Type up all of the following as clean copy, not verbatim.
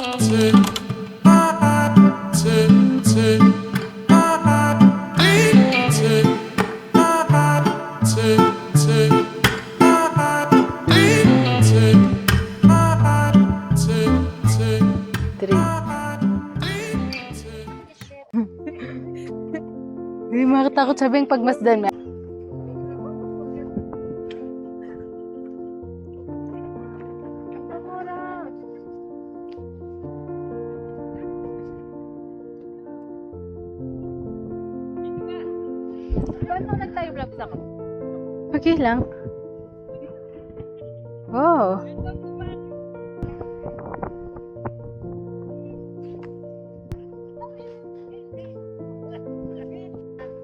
Hindi makatakot sabihin pagmasdan na. Paano nag-live vlogs ako? Okay lang. Oh.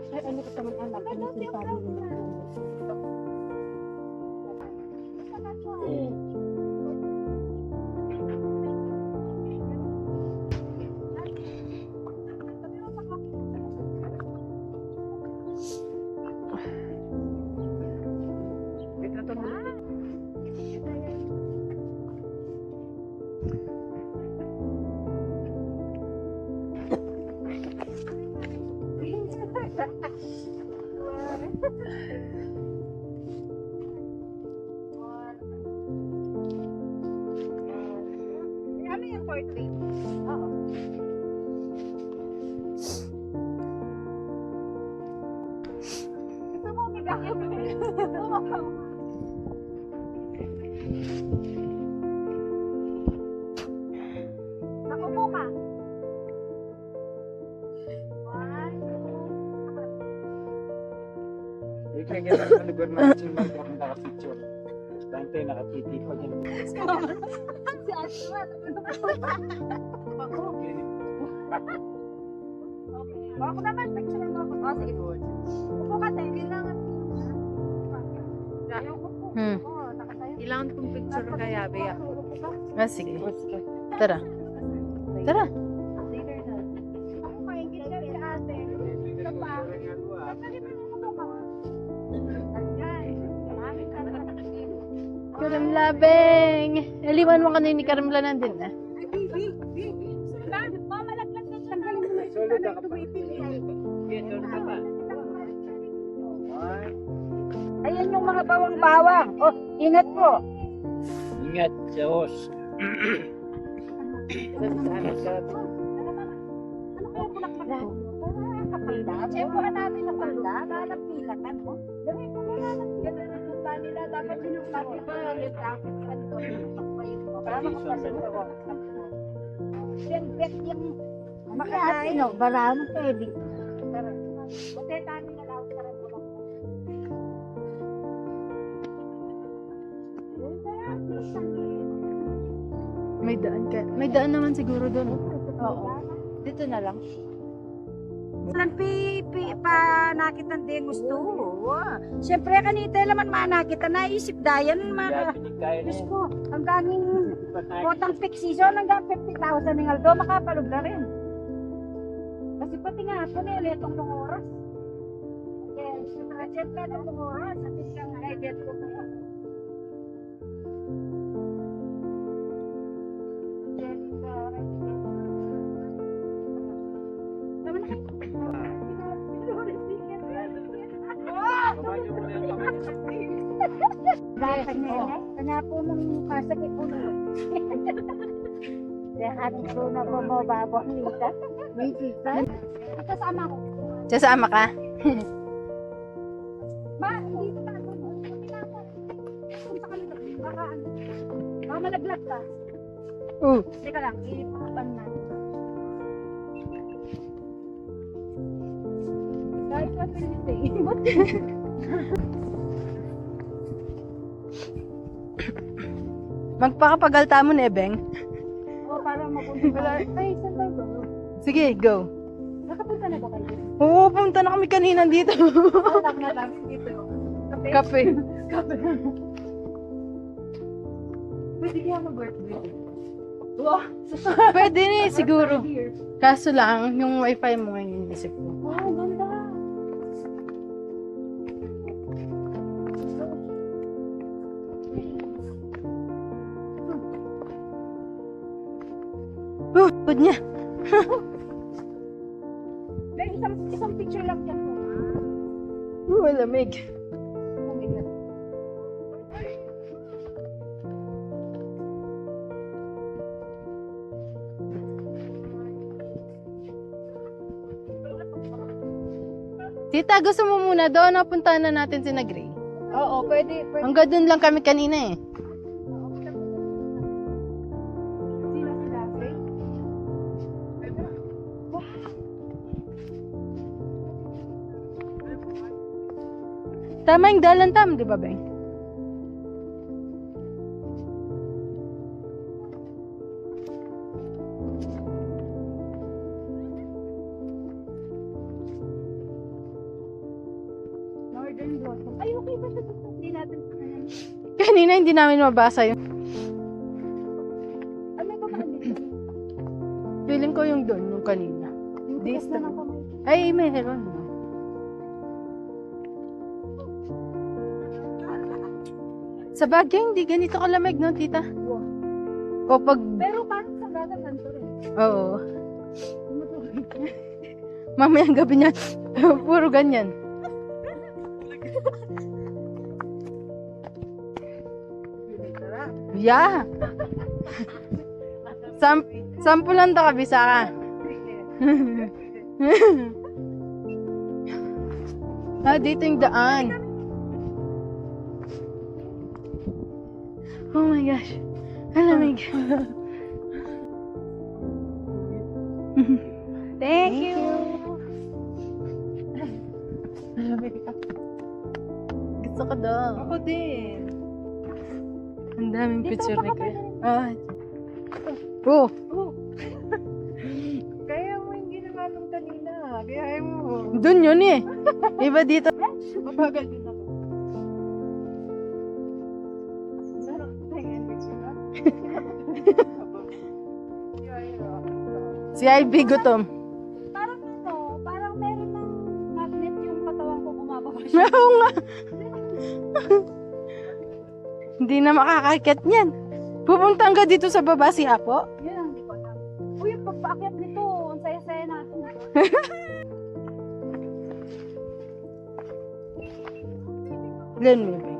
Ay, ano ko naman anak? Ano sinasabi mo? Ano yung portrait? Oo. Gusto mo bigyan yung Nakupo ka. Kaya ganyan ang lugar na si Marco ang nakapicture. Dante nakatiti pa dyan. Si Ashwa. Ako naman, picture mo ako. Oh, sige. Upo ka tayo. Kailangan ko. Oo, nakatayo. Kailangan kong picture kaya, Bea. Ah, sige. Tara. Tara. Later na. Ako maingit ka si ate. Ito pa. Karim Labeng! Naliwan mo kanina ni Karim Lanan din ah. Solo ka pa. Ayan yung mga bawang-bawang. Oh, ingat po. Ingat sa os. Ano kaya bulaklak ko? Kapanda. Siyempre natin ang kapanda. Lalapilatan mo. Gawin ko na lang. Ganda na lupa nila. Dapat sinumpa. Diba? Traffic ka dito. Para makapasok ako. Yan, bet yung makakain. No, barano pwede. Buti tayo na lang para bulaklak. May daan naman siguro doon. Oo. Dito na lang. Pa nakita din gusto. Siyempre kanita naman manakita naisip dayan mga Diyos ko, ang daming potang peak season hanggang 50,000 ng aldo makapalog na rin. Kasi pati nga po nila itong mga oras. Yes, siyempre ng mga oras at isang idea ko na yun. Dapat na kanya po nung kasakit po nung kaya ating po na bumababa nita may kita kasama ko Sasama ka? ba hindi pa punta ka lang baka malaglag ka teka lang ipapan na kahit pa pinitay Magpakapagalta mo, Nebeng. o para mapunta ka ay saan tayo ba? Sige, go. Nakapunta na ba kayo? Oo, punta na kami kanina dito. Alam na lang dito Kape. pwede kaya mag-birthday Pwede na siguro. Kaso lang, yung wifi mo ngayon inisip ko. wow ganda Pud niya. May isang picture lang yan. Lamig. Oh my God. Tita, gusto mo muna doon o puntahan na natin si Gray? Oo, pwede. Hanggang doon lang kami kanina eh. Sila sila, okay? Tama yung dalan tam, di ba, Beng? Northern Blossom. Ay, okay ba ito? Hindi natin. Kanina hindi namin mabasa yun. Ay, may bakaan dito. Feeling ko yung doon, yung kanina. Yung tigas na ng kamay. Ay, meron. Sa Baguio, hindi ganito kalamig, no, tita? O pag... Pero parang sa gata ganito rin. Oo. Mamayang gabi niya, puro ganyan. Yeah. Sampulan to kabisa ka. Dito yung daan. Oh my gosh. Alamig. Thank you. Alamig ka. Gusto ko daw. Ako din. Ang daming Dito, picture ni baka Kuya. pwede. Oh. Kaya mo yung ginawa nung kanina. Kaya mo. Doon yun eh. Iba dito. Mabagal din ako. Sarap tingin picture na. Si Ivy gutom. Parang ano, parang meron ng magnet yung katawan ko bumababa siya. Oo nga. Hindi na makakakit niyan. Pupunta nga dito sa baba si Apo. Yun ang hindi ko alam. Uy, yung pagpaakyat nito, ang saya-saya natin. Glenn mo ba?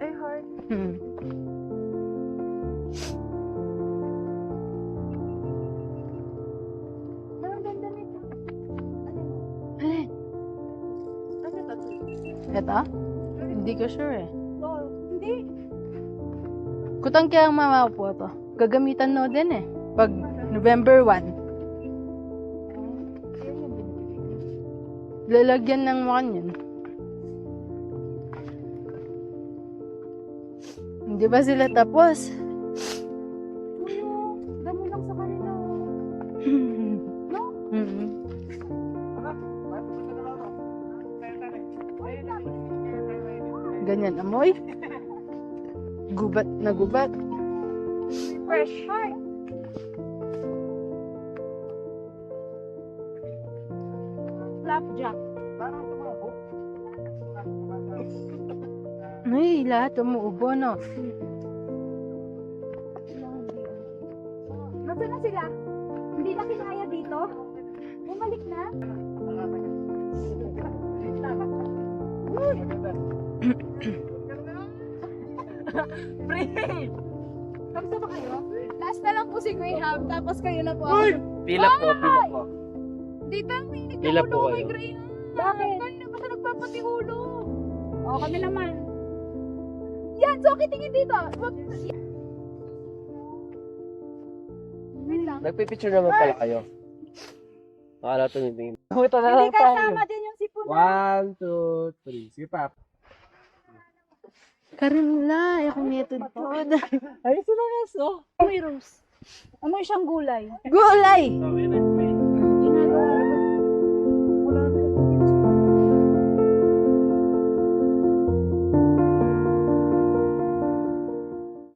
Ay, hard. Parang ganda nito. Alin? Ano to? Ito? Hindi ko sure eh. So, hindi. Kutang kaya ang mama po to. Gagamitan no din eh. Pag November 1. Lalagyan ng mga yun. Hindi ba sila tapos? Uy, damo lang sa kanila. No? Mm-hmm. Ganyan amoy. Gubat na gubat. Fresh. Hi. Flapjack. Ay, lahat umuubo no. Nasaan na sila? Hindi na kinaya dito? Bumalik na? Kamusta ba kayo? Last na lang po si Graham, tapos kayo na po ako. Pila po, pila po. Dito, may Pila po nagkakulo kay kayo. Graham. Bakit? Kanina pa siya nagpapatihulo. O, kami naman. Yan, so kitingin dito. Wait lang. Nagpipicture naman pala kayo. Akala tumitingin. Ito na Hindi lang tayo. kasama din yung sipon. 1, 2, 3. Sige pa. Karimla, ayaw kong nito. Ay, sila nga, so. May rose. Ano siyang gulay? Gulay!